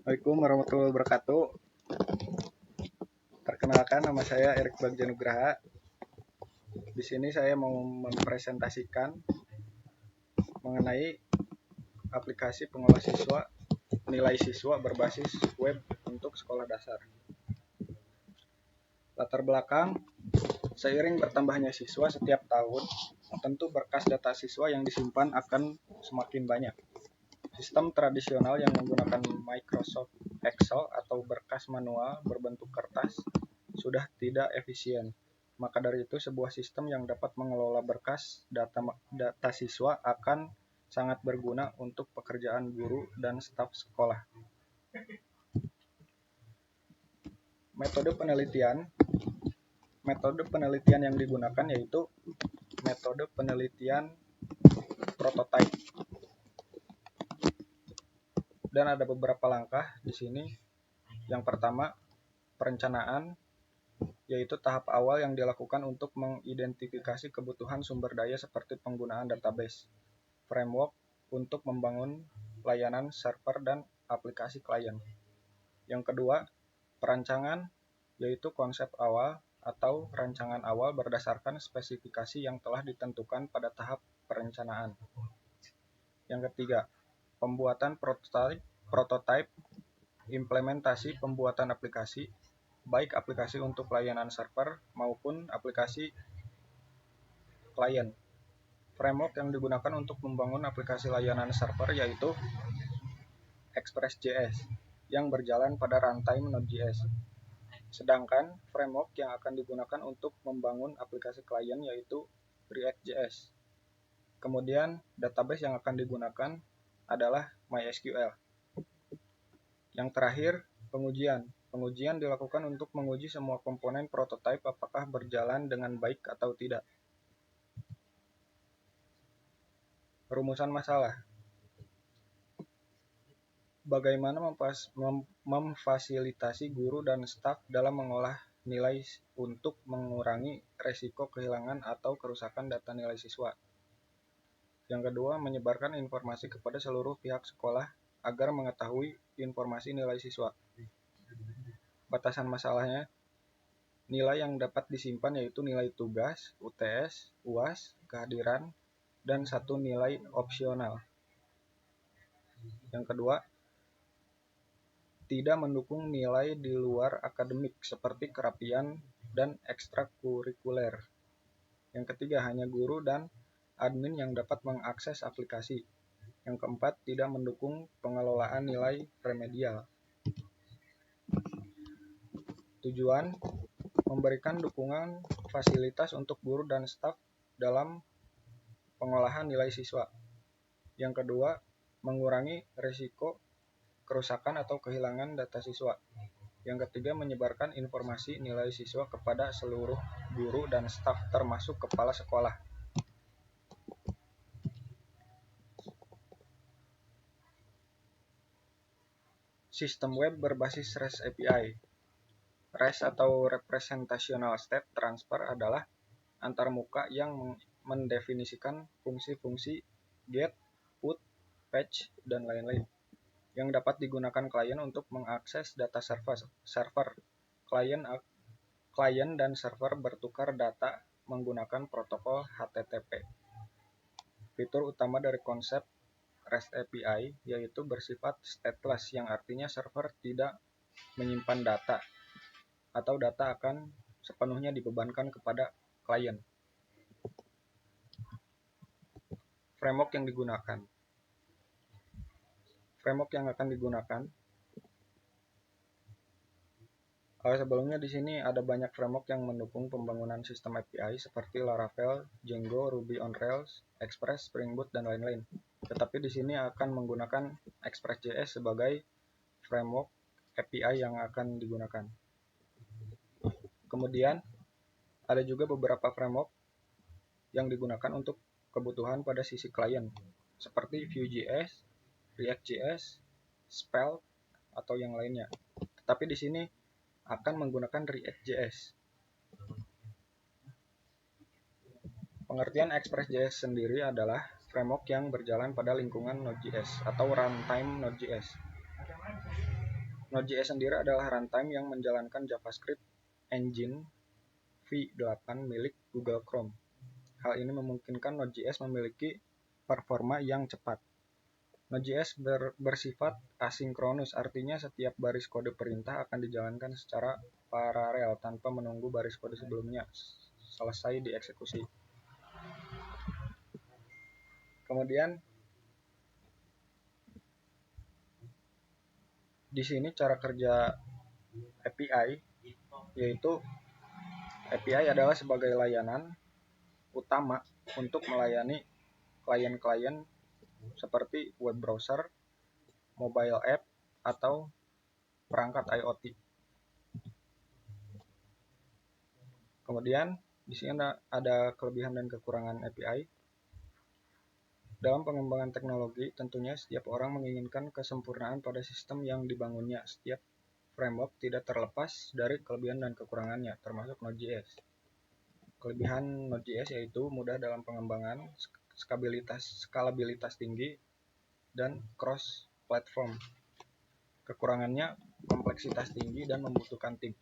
Assalamualaikum warahmatullahi wabarakatuh. Perkenalkan, nama saya Erik Bagjanugraha. Di sini saya mau mempresentasikan mengenai aplikasi pengolah siswa, nilai siswa berbasis web untuk sekolah dasar. Latar belakang, seiring bertambahnya siswa setiap tahun, tentu berkas data siswa yang disimpan akan semakin banyak. Sistem tradisional yang menggunakan Microsoft Excel atau berkas manual berbentuk kertas sudah tidak efisien. Maka dari itu, sebuah sistem yang dapat mengelola berkas data siswa akan sangat berguna untuk pekerjaan guru dan staf sekolah. Metode penelitian yang digunakan yaitu metode penelitian prototype. Dan ada beberapa langkah di sini. Yang pertama, perencanaan, yaitu tahap awal yang dilakukan untuk mengidentifikasi kebutuhan sumber daya seperti penggunaan database, framework untuk membangun layanan server dan aplikasi klien. Yang kedua, perancangan, yaitu konsep awal atau rancangan awal berdasarkan spesifikasi yang telah ditentukan pada tahap perencanaan. Yang ketiga, pembuatan prototype, implementasi pembuatan aplikasi, baik aplikasi untuk layanan server maupun aplikasi klien. Framework yang digunakan untuk membangun aplikasi layanan server yaitu Express.js yang berjalan pada runtime Node.js. Sedangkan framework yang akan digunakan untuk membangun aplikasi klien yaitu React.js. Kemudian database yang akan digunakan adalah MySQL. Yang terakhir, pengujian. Pengujian dilakukan untuk menguji semua komponen prototipe apakah berjalan dengan baik atau tidak. Rumusan masalah. Bagaimana memfasilitasi guru dan staf dalam mengolah nilai untuk mengurangi resiko kehilangan atau kerusakan data nilai siswa. Yang kedua, menyebarkan informasi kepada seluruh pihak sekolah agar mengetahui informasi nilai siswa. Batasan masalahnya, nilai yang dapat disimpan yaitu nilai tugas, UTS, UAS, kehadiran, dan satu nilai opsional. Yang kedua, tidak mendukung nilai di luar akademik seperti kerapian dan ekstrakurikuler. Yang ketiga, hanya guru dan admin yang dapat mengakses aplikasi. Yang keempat, tidak mendukung pengelolaan nilai remedial. Tujuan, memberikan dukungan fasilitas untuk guru dan staf dalam pengolahan nilai siswa. Yang kedua, mengurangi risiko kerusakan atau kehilangan data siswa. Yang ketiga, menyebarkan informasi nilai siswa kepada seluruh guru dan staf termasuk kepala sekolah. Sistem web berbasis REST API. REST atau Representational State Transfer adalah antarmuka yang mendefinisikan fungsi-fungsi get, put, fetch, dan lain-lain yang dapat digunakan klien untuk mengakses data server. Klien dan server bertukar data menggunakan protokol HTTP. Fitur utama dari konsep REST API yaitu bersifat stateless, yang artinya server tidak menyimpan data atau data akan sepenuhnya dibebankan kepada klien. Framework yang digunakan. Framework yang akan digunakan. Sebelumnya di sini ada banyak framework yang mendukung pembangunan sistem API seperti Laravel, Django, Ruby on Rails, Express, Spring Boot, dan lain-lain. Tetapi di sini akan menggunakan Express.js sebagai framework API yang akan digunakan. Kemudian ada juga beberapa framework yang digunakan untuk kebutuhan pada sisi klien seperti Vue.js, React.js, Svelte, atau yang lainnya. Tetapi di sini akan menggunakan React.js. Pengertian Express.js sendiri adalah framework yang berjalan pada lingkungan Node.js atau runtime Node.js. Node.js sendiri adalah runtime yang menjalankan JavaScript engine v8 milik Google Chrome. Hal ini memungkinkan Node.js memiliki performa yang cepat. Node.js bersifat asinkronus, artinya setiap baris kode perintah akan dijalankan secara paralel tanpa menunggu baris kode sebelumnya selesai dieksekusi. Kemudian di sini cara kerja API, yaitu API adalah sebagai layanan utama untuk melayani klien-klien seperti web browser, mobile app, atau perangkat IoT. Kemudian di sini ada kelebihan dan kekurangan API. Dalam pengembangan teknologi, tentunya setiap orang menginginkan kesempurnaan pada sistem yang dibangunnya. Setiap framework tidak terlepas dari kelebihan dan kekurangannya, termasuk Node.js. Kelebihan Node.js yaitu mudah dalam pengembangan, skalabilitas tinggi, dan cross-platform. Kekurangannya kompleksitas tinggi dan membutuhkan tim.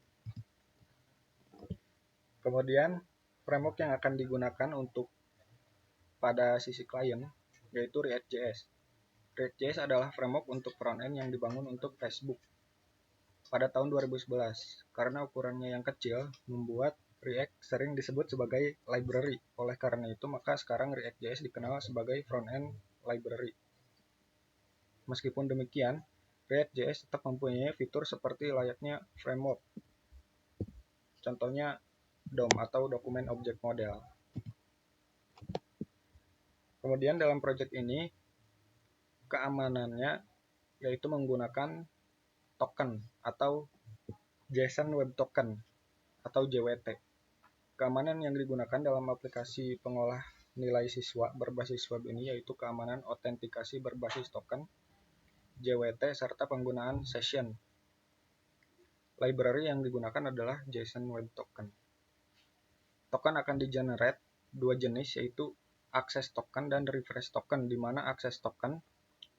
Kemudian, framework yang akan digunakan untuk pada sisi klien yaitu React.js. React.js adalah framework untuk front-end yang dibangun untuk Facebook pada tahun 2011. Karena ukurannya yang kecil, membuat React sering disebut sebagai library. Oleh karena itu, maka sekarang React.js dikenal sebagai front-end library. Meskipun demikian, React.js tetap mempunyai fitur seperti layaknya framework. Contohnya DOM atau Document Object Model. Kemudian dalam proyek ini, keamanannya yaitu menggunakan token atau JSON Web Token atau JWT. Keamanan yang digunakan dalam aplikasi pengolah nilai siswa berbasis web ini yaitu keamanan autentikasi berbasis token, JWT, serta penggunaan session. Library yang digunakan adalah JSON Web Token. Token akan di-generate dua jenis yaitu access token dan refresh token, di mana access token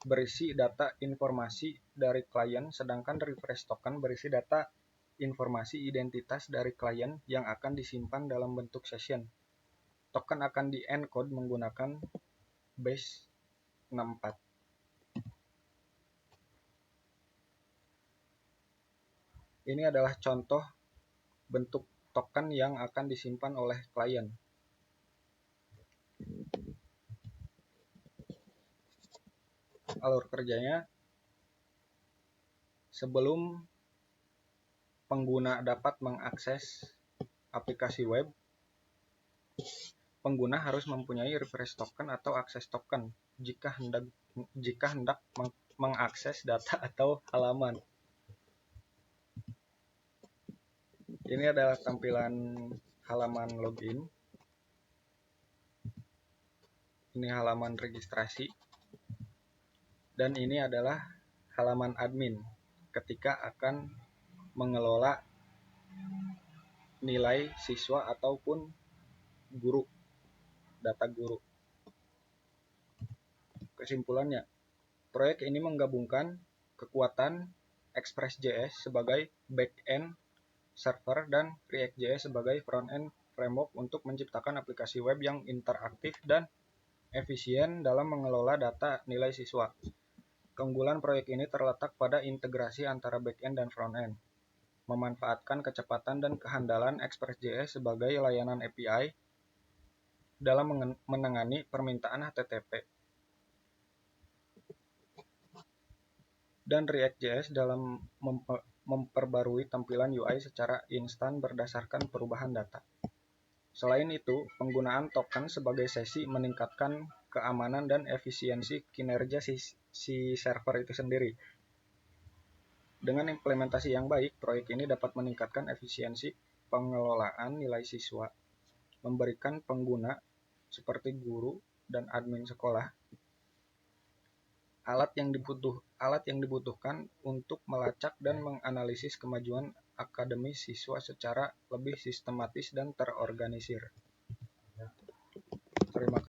berisi data informasi dari klien, sedangkan refresh token berisi data informasi identitas dari klien yang akan disimpan dalam bentuk session. Token akan di-encode menggunakan base 64. Ini adalah contoh bentuk token yang akan disimpan oleh klien. Alur kerjanya, sebelum pengguna dapat mengakses aplikasi web, pengguna harus mempunyai refresh token atau access token jika hendak mengakses data atau halaman. Ini adalah tampilan halaman login. Ini halaman registrasi. Dan ini adalah halaman admin ketika akan mengelola nilai siswa ataupun guru, data guru. Kesimpulannya, proyek ini menggabungkan kekuatan Express.js sebagai back-end server dan React.js sebagai front-end framework untuk menciptakan aplikasi web yang interaktif dan efisien dalam mengelola data nilai siswa. Keunggulan proyek ini terletak pada integrasi antara back-end dan front-end, memanfaatkan kecepatan dan kehandalan Express.js sebagai layanan API dalam menangani permintaan HTTP, dan React.js dalam memperbarui tampilan UI secara instan berdasarkan perubahan data. Selain itu, penggunaan token sebagai sesi meningkatkan keamanan dan efisiensi kinerja si server itu sendiri. Dengan implementasi yang baik, proyek ini dapat meningkatkan efisiensi pengelolaan nilai siswa, memberikan pengguna seperti guru dan admin sekolah alat yang dibutuhkan untuk melacak dan menganalisis kemajuan akademis siswa secara lebih sistematis dan terorganisir. Terima kasih.